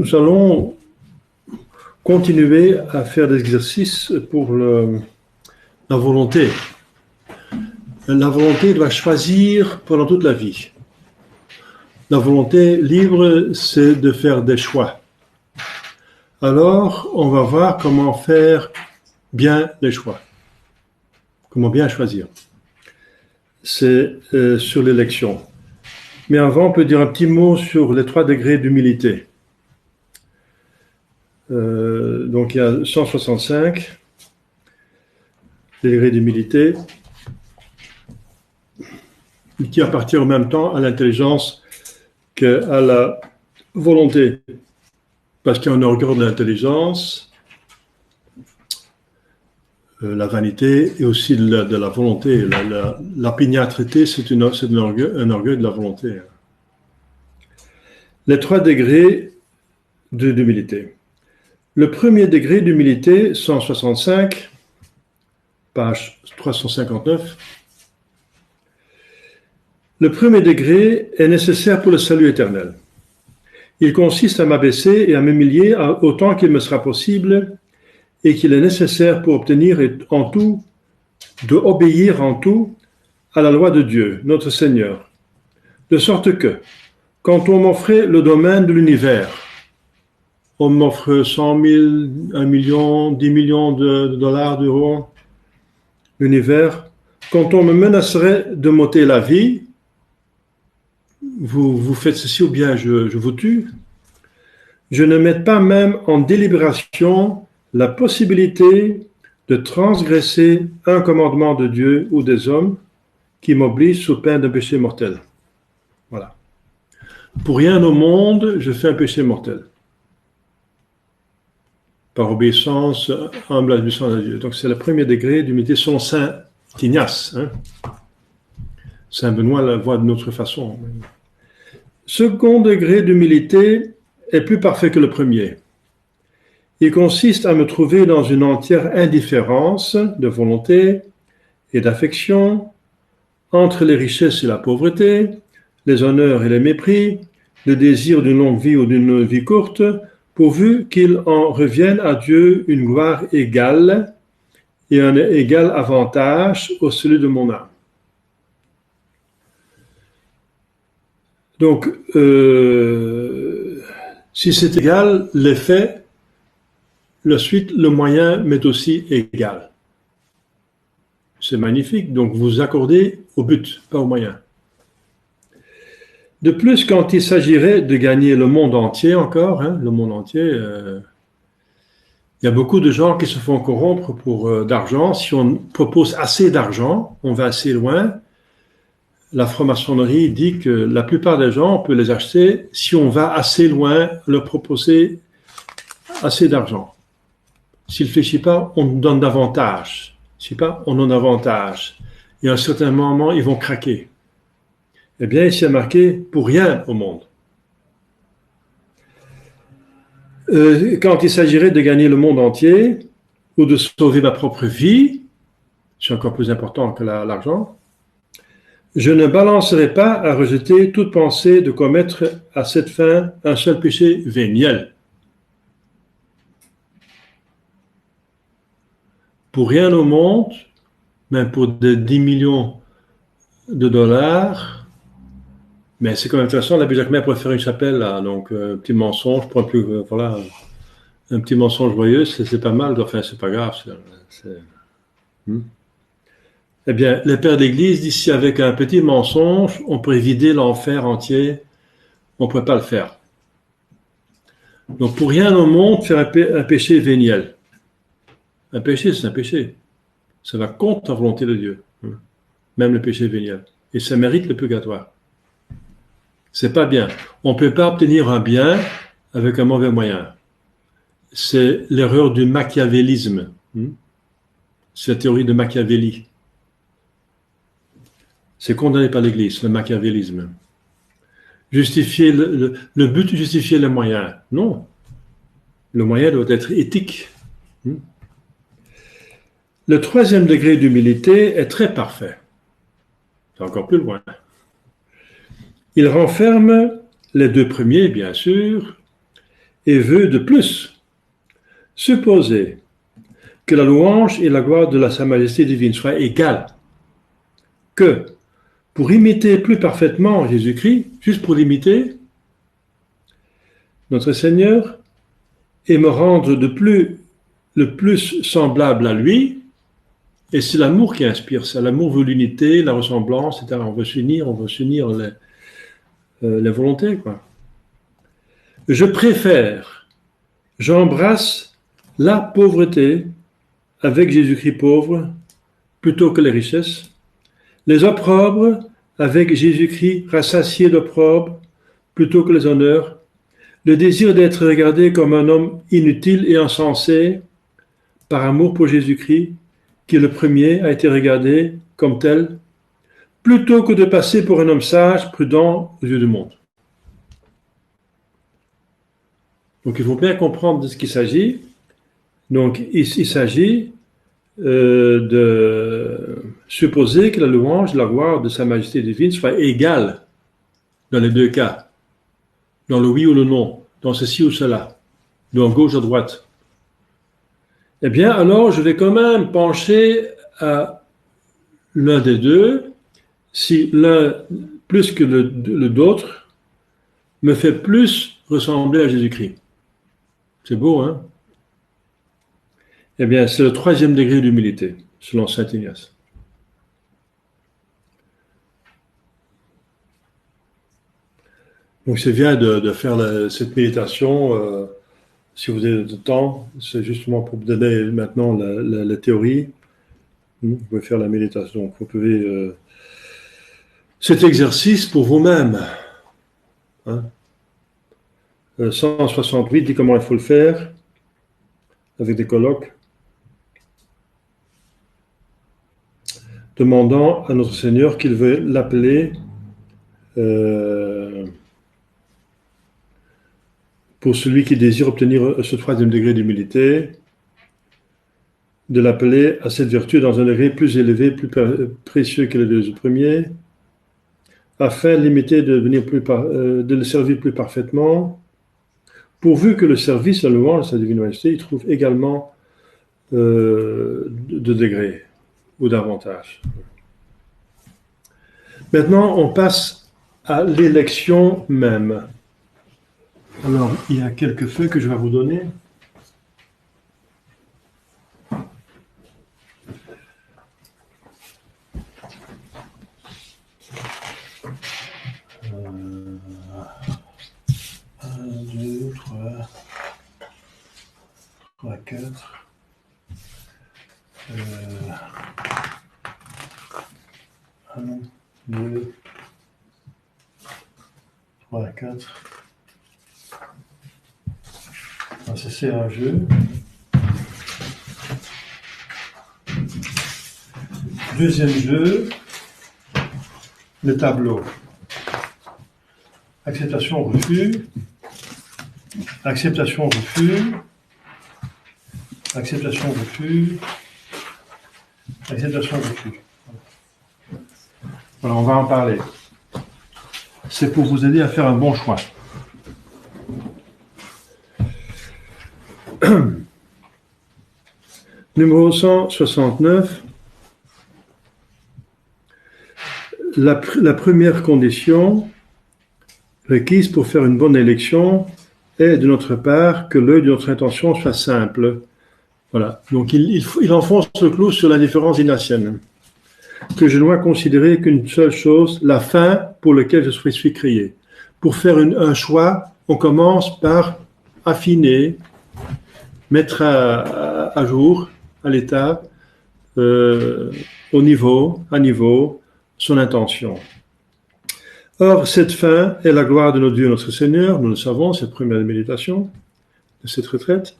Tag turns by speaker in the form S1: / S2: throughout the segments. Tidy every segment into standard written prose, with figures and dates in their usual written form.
S1: nous allons continuer à faire des exercices pour la volonté. La volonté doit choisir pendant toute la vie. La volonté libre, c'est de faire des choix. Alors, on va voir comment faire bien les choix. Comment bien choisir. C'est sur l'élection. Mais avant, on peut dire un petit mot sur les 3 degrés d'humilité. Donc, il y a 165 degrés d'humilité qui appartiennent en même temps à l'intelligence qu'à la volonté. Parce qu'il y a un orgueil de l'intelligence, la vanité et aussi de la volonté. L'opiniâtreté, c'est un orgueil de la volonté. Les 3 degrés d'humilité. Le premier degré d'humilité, 165, page 359. Le premier degré est nécessaire pour le salut éternel. Il consiste à m'abaisser et à m'humilier autant qu'il me sera possible et qu'il est nécessaire pour obtenir en tout, de obéir en tout à la loi de Dieu, notre Seigneur. De sorte que, quand on m'offrait le domaine de l'univers, on m'offre 100 000, 1 million, 10 millions de dollars, d'euros, l'univers. Quand on me menacerait de m'ôter la vie, vous faites ceci ou bien je vous tue, je ne mets pas même en délibération la possibilité de transgresser un commandement de Dieu ou des hommes qui m'oblige sous peine d'un péché mortel. Voilà. Pour rien au monde, je fais un péché mortel. Par obéissance, humble obéissance à Dieu. Donc c'est le premier degré d'humilité selon Saint Ignace. Saint Benoît la voit d'une autre façon. Second degré d'humilité est plus parfait que le premier. Il consiste à me trouver dans une entière indifférence de volonté et d'affection entre les richesses et la pauvreté, les honneurs et les mépris, le désir d'une longue vie ou d'une vie courte, pourvu qu'il en revienne à Dieu une gloire égale et un égal avantage au salut de mon âme. Donc, si c'est égal, l'effet, la suite, le moyen m'est aussi égal. C'est magnifique, donc vous accordez au but, pas au moyen. De plus, quand il s'agirait de gagner le monde entier encore, le monde entier, il y a beaucoup de gens qui se font corrompre pour d'argent. Si on propose assez d'argent, on va assez loin. La franc-maçonnerie dit que la plupart des gens, on peut les acheter si on va assez loin, leur proposer assez d'argent. S'ils ne réfléchissent pas, on donne davantage. Si pas, on donne davantage. Et à un certain moment, ils vont craquer. Eh bien, ici, il y a marqué pour rien au monde. Quand il s'agirait de gagner le monde entier ou de sauver ma propre vie, c'est encore plus important que l'argent, je ne balancerai pas à rejeter toute pensée de commettre à cette fin un seul péché véniel. Pour rien au monde, même pour des 10 millions de dollars, mais c'est quand même intéressant, l'abbé Jacquemin pourrait faire une chapelle, là, donc un petit mensonge, pour voilà, un petit mensonge joyeux, c'est pas mal, enfin c'est pas grave. Eh bien, les pères d'église disent si avec un petit mensonge, on pourrait vider l'enfer entier, on ne pourrait pas le faire. Donc pour rien au monde, faire un péché véniel. Un péché, c'est un péché. Ça va contre la volonté de Dieu, même le péché véniel. Et ça mérite le purgatoire. C'est pas bien. On ne peut pas obtenir un bien avec un mauvais moyen. C'est l'erreur du machiavélisme. C'est la théorie de Machiavelli. C'est condamné par l'Église, le machiavélisme. Justifier le but, justifier le moyen. Non. Le moyen doit être éthique. Le 3e degré d'humilité est très parfait. C'est encore plus loin. Il renferme les 2 premiers, bien sûr, et veut de plus. Supposez que la louange et la gloire de Sa Majesté divine soient égales, que pour imiter plus parfaitement Jésus-Christ, juste pour l'imiter, notre Seigneur, et me rendre le plus semblable à lui, et c'est l'amour qui inspire ça. L'amour veut l'unité, la ressemblance, etc. On veut s'unir les volontés, quoi. J'embrasse la pauvreté avec Jésus-Christ pauvre plutôt que les richesses, les opprobres avec Jésus-Christ rassasié d'opprobres plutôt que les honneurs, le désir d'être regardé comme un homme inutile et insensé par amour pour Jésus-Christ, qui le premier a été regardé comme tel, plutôt que de passer pour un homme sage, prudent aux yeux du monde. Donc il faut bien comprendre de ce qu'il s'agit. Donc il s'agit de supposer que la louange, la gloire de Sa Majesté divine soit égale dans les deux cas, dans le oui ou le non, dans ceci ou cela, dans gauche à droite. Eh bien, alors, je vais quand même pencher à l'un des deux, si l'un, plus que le d'autre, me fait plus ressembler à Jésus-Christ. C'est beau, hein? Eh bien, c'est le 3e degré d'humilité, selon saint Ignace. Donc, c'est bien de faire cette méditation. Si vous avez du temps, c'est justement pour vous donner maintenant la théorie. Vous pouvez faire la méditation. Donc, vous pouvez cet exercice pour vous-même. Hein? 168 dit comment il faut le faire avec des colloques. Demandant à notre Seigneur qu'il veut l'appeler pour celui qui désire obtenir ce 3e degré d'humilité, de l'appeler à cette vertu dans un degré plus élevé, plus précieux que les deux premiers, afin de l'imiter, de le servir plus parfaitement, pourvu que le service, la louange de Sa Divine Majesté, il trouve également de degrés ou davantage. Maintenant, on passe à l'élection même. Alors, il y a quelques feuilles que je vais vous donner. Un, deux, trois, quatre. Un, deux, trois, quatre. Ça c'est un jeu. Deuxième jeu, le tableau. Acceptation, refus. Acceptation, refus. Acceptation, refus. Acceptation, refus. Voilà, on va en parler. C'est pour vous aider à faire un bon choix. Numéro 169. La première condition requise pour faire une bonne élection est de notre part que l'œil de notre intention soit simple. Voilà. Donc il enfonce le clou sur la différence ignatienne. Que je dois considérer qu'une seule chose, la fin pour laquelle je suis créé. Pour faire un choix, on commence par affiner, mettre à jour, à l'état, à niveau, son intention. Or, cette fin est la gloire de notre Dieu, notre Seigneur, nous le savons, cette première méditation, de cette retraite,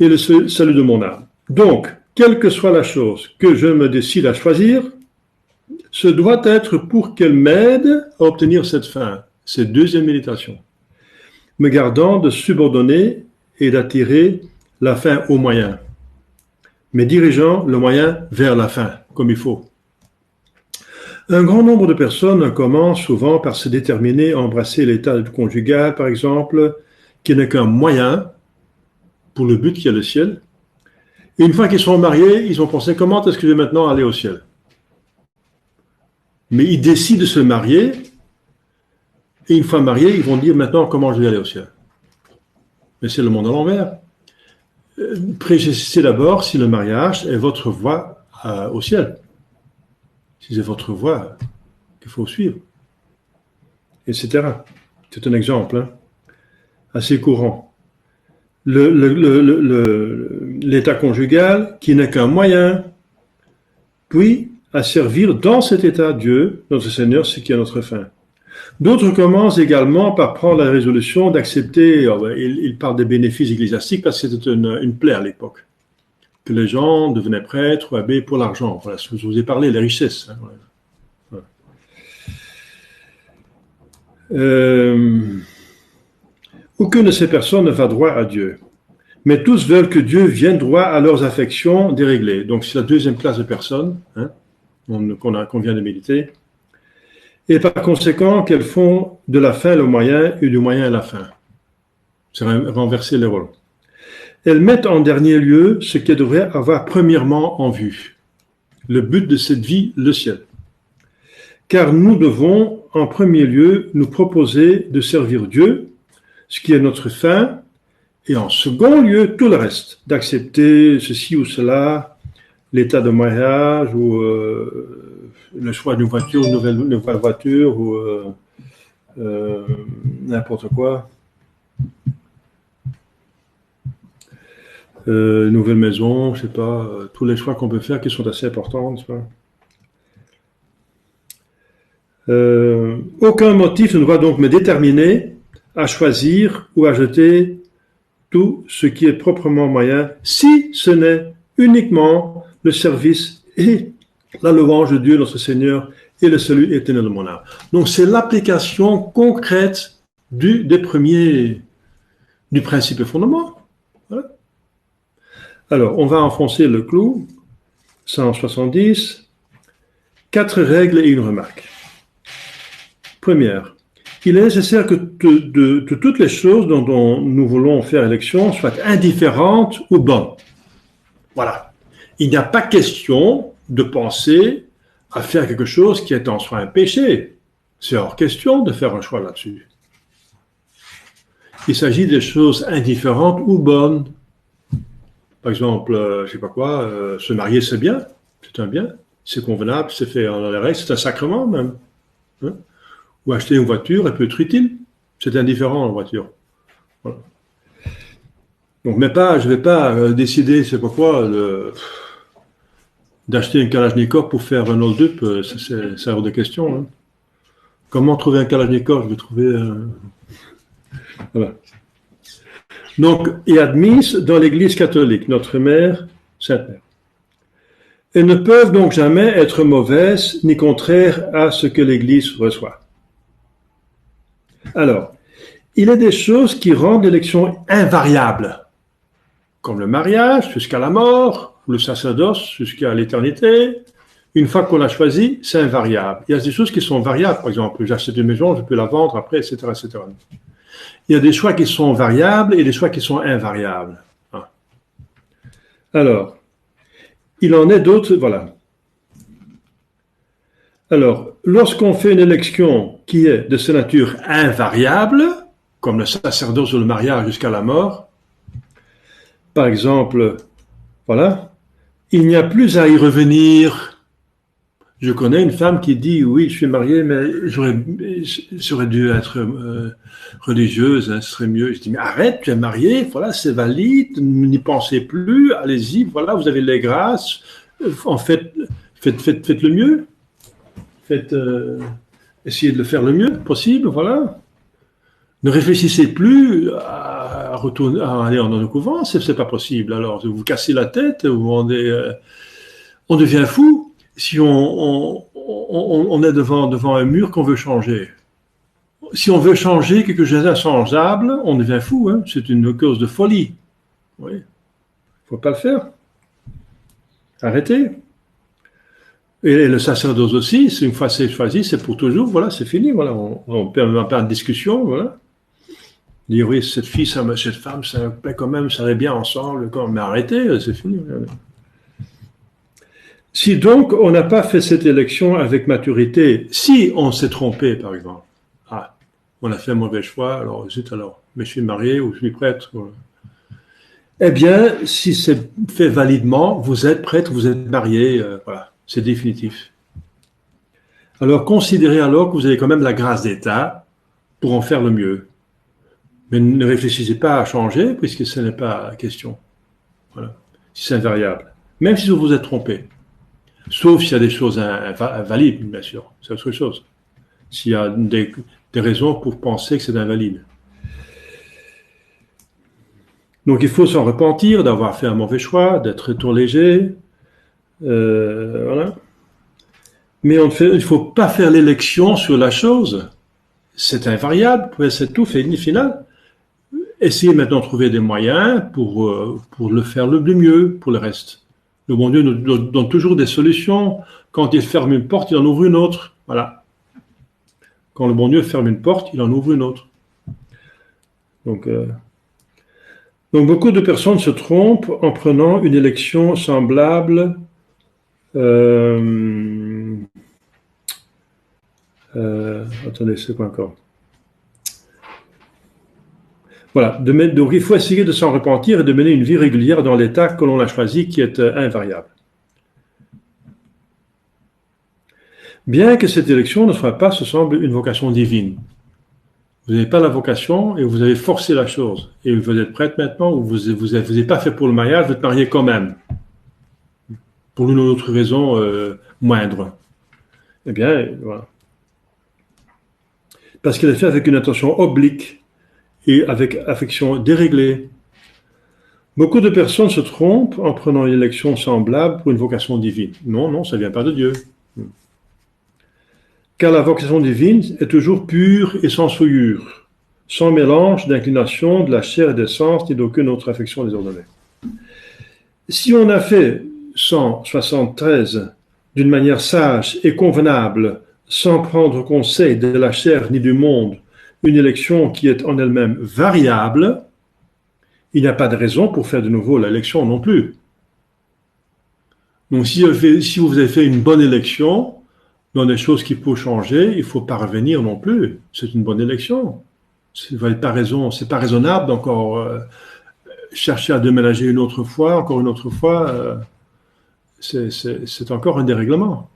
S1: et le salut de mon âme. Donc, quelle que soit la chose que je me décide à choisir, ce doit être pour qu'elle m'aide à obtenir cette fin, cette deuxième méditation, me gardant de subordonner et d'attirer la fin au moyen, mais dirigeant le moyen vers la fin, comme il faut. Un grand nombre de personnes commencent souvent par se déterminer à embrasser l'état conjugal, par exemple, qui n'est qu'un moyen pour le but qui est le ciel. Et une fois qu'ils sont mariés, ils ont pensé comment est-ce que je vais maintenant aller au ciel. Mais ils décident de se marier, et une fois mariés, ils vont dire maintenant comment je vais aller au ciel. Mais c'est le monde à l'envers. Précisez d'abord si le mariage est votre voie au ciel. Si c'est votre voie qu'il faut suivre, etc. C'est un exemple assez courant. L'état conjugal qui n'est qu'un moyen, puis à servir dans cet état Dieu, notre Seigneur, ce qui est notre fin. D'autres commencent également par prendre la résolution d'accepter, ils parlent des bénéfices ecclésiastiques parce que c'était une plaie à l'époque, que les gens devenaient prêtres ou abbés pour l'argent. Voilà, je vous ai parlé, les richesses. Aucune de ces personnes ne va droit à Dieu. Mais tous veulent que Dieu vienne droit à leurs affections déréglées. Donc c'est la deuxième classe de personnes qu'on vient de méditer. Et par conséquent, qu'elles font de la fin le moyen et du moyen la fin. C'est renverser les rôles. Elles mettent en dernier lieu ce qu'elles devraient avoir premièrement en vue. Le but de cette vie, le ciel. Car nous devons, en premier lieu, nous proposer de servir Dieu, ce qui est notre fin, et en second lieu, tout le reste, d'accepter ceci ou cela, l'état de mariage, ou le choix d'une voiture, une nouvelle voiture, ou n'importe quoi. Nouvelle maison, je sais pas, tous les choix qu'on peut faire qui sont assez importants, n'est-ce pas? Aucun motif ne doit donc me déterminer à choisir ou à jeter tout ce qui est proprement moyen, si ce n'est uniquement le service et la louange de Dieu notre Seigneur et le salut éternel de mon âme. Donc c'est l'application concrète du principe et fondement. Voilà. Alors, on va enfoncer le clou. 170. 4 règles et une remarque. Première, il est nécessaire que toutes les choses dont nous voulons faire élection soient indifférentes ou bonnes. Voilà. Il n'y a pas question de penser à faire quelque chose qui est en soi un péché. C'est hors question de faire un choix là-dessus. Il s'agit des choses indifférentes ou bonnes. Par exemple, je sais pas quoi, se marier c'est bien, c'est un bien, c'est convenable, c'est fait dans les règles, c'est un sacrement même. Hein? Ou acheter une voiture, elle peut être utile. C'est indifférent, la voiture. Voilà. Donc, mais pas, je ne vais pas décider, c'est pourquoi, d'acheter une Kalachnikov pour faire un hold-up, c'est hors de question. Hein. Comment trouver un Kalachnikov? Je vais trouver... Voilà. Donc, et admise dans l'Église catholique, notre mère, Sainte-Mère. Elles ne peuvent donc jamais être mauvaises ni contraires à ce que l'Église reçoit. Alors, il y a des choses qui rendent l'élection invariable, comme le mariage jusqu'à la mort, le sacerdoce jusqu'à l'éternité. Une fois qu'on l'a choisi, c'est invariable. Il y a des choses qui sont variables, par exemple, j'achète une maison, je peux la vendre après, etc., etc. Il y a des choix qui sont variables et des choix qui sont invariables. Alors, il en est d'autres, voilà. Alors, lorsqu'on fait une élection qui est de cette nature invariable, comme le sacerdoce ou le mariage jusqu'à la mort, par exemple, voilà, il n'y a plus à y revenir. Je connais une femme qui dit, oui, je suis mariée, mais j'aurais dû être religieuse, hein, ce serait mieux. Je dis, mais arrête, tu es mariée, voilà, c'est valide, n'y pensez plus, allez-y, voilà, vous avez les grâces, en fait, faites le mieux. Essayez de le faire le mieux possible, voilà. Ne réfléchissez plus à retourner, à aller dans le couvent, c'est pas possible. Alors, vous cassez la tête, on devient fou si on est devant un mur qu'on veut changer. Si on veut changer quelque chose d'inchangeable, on devient fou, hein. C'est une cause de folie. Oui. Faut pas le faire. Arrêtez. Et le sacerdoce aussi, c'est une fois c'est choisi, c'est pour toujours, voilà, c'est fini, voilà, on perd pas de discussion, voilà. Dire oui, cette fille, cette femme, ça plaît quand même, ça allait bien ensemble, mais arrêtez, c'est fini. Si donc on n'a pas fait cette élection avec maturité, si on s'est trompé par exemple, on a fait un mauvais choix, alors zut alors, mais je suis marié ou je suis prêtre. Voilà. Eh bien, si c'est fait validement, vous êtes prêtre, vous êtes marié, voilà, c'est définitif. Alors considérez alors que vous avez quand même la grâce d'État pour en faire le mieux. Mais ne réfléchissez pas à changer, puisque ce n'est pas question. Voilà. Si c'est invariable. Même si vous vous êtes trompé. Sauf s'il y a des choses invalides, bien sûr. C'est autre chose. S'il y a des raisons pour penser que c'est invalide. Donc il faut s'en repentir, d'avoir fait un mauvais choix, d'être trop léger. Voilà. Mais il ne faut pas faire l'élection sur la chose. C'est invariable, c'est tout, fait une finale. Essayez maintenant de trouver des moyens pour le faire le mieux pour le reste. Le bon Dieu nous donne toujours des solutions. Quand il ferme une porte, il en ouvre une autre. Voilà. Quand le bon Dieu ferme une porte, il en ouvre une autre. Donc beaucoup de personnes se trompent en prenant une élection semblable. Attendez, c'est quoi encore? Voilà, donc il faut essayer de s'en repentir et de mener une vie régulière dans l'état que l'on a choisi qui est invariable. Bien que cette élection ne soit pas, ce semble, une vocation divine. Vous n'avez pas la vocation et vous avez forcé la chose. Et vous êtes prête maintenant ou vous n'êtes pas fait pour le mariage, vous êtes marié quand même. Pour une ou autre raison moindre. Eh bien, voilà. Parce qu'elle est faite avec une intention oblique et avec affection déréglée. Beaucoup de personnes se trompent en prenant une élection semblable pour une vocation divine. Non, ça ne vient pas de Dieu. Car la vocation divine est toujours pure et sans souillure, sans mélange d'inclination, de la chair et des sens, ni d'aucune autre affection désordonnée. Si on a fait 173 d'une manière sage et convenable, sans prendre conseil de la chair ni du monde, une élection qui est en elle-même variable, il n'y a pas de raison pour faire de nouveau l'élection non plus. Donc si vous avez fait une bonne élection, dans des choses qui peuvent changer, il ne faut pas revenir non plus. C'est une bonne élection. C'est pas raisonnable d'encore chercher à déménager encore une autre fois. C'est encore un dérèglement.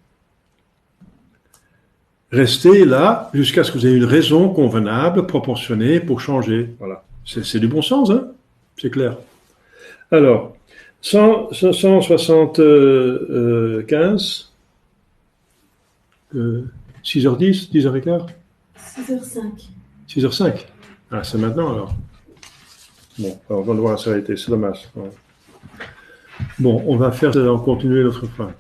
S1: Restez là jusqu'à ce que vous ayez une raison convenable, proportionnée pour changer. Voilà. C'est du bon sens, hein? C'est clair. Alors, 175, 6h10, 10h15
S2: 6h05.
S1: 6h05. Ah, c'est maintenant alors. Bon, alors on va devoir s'arrêter, c'est dommage. Bon, on va continuer l'autre fois.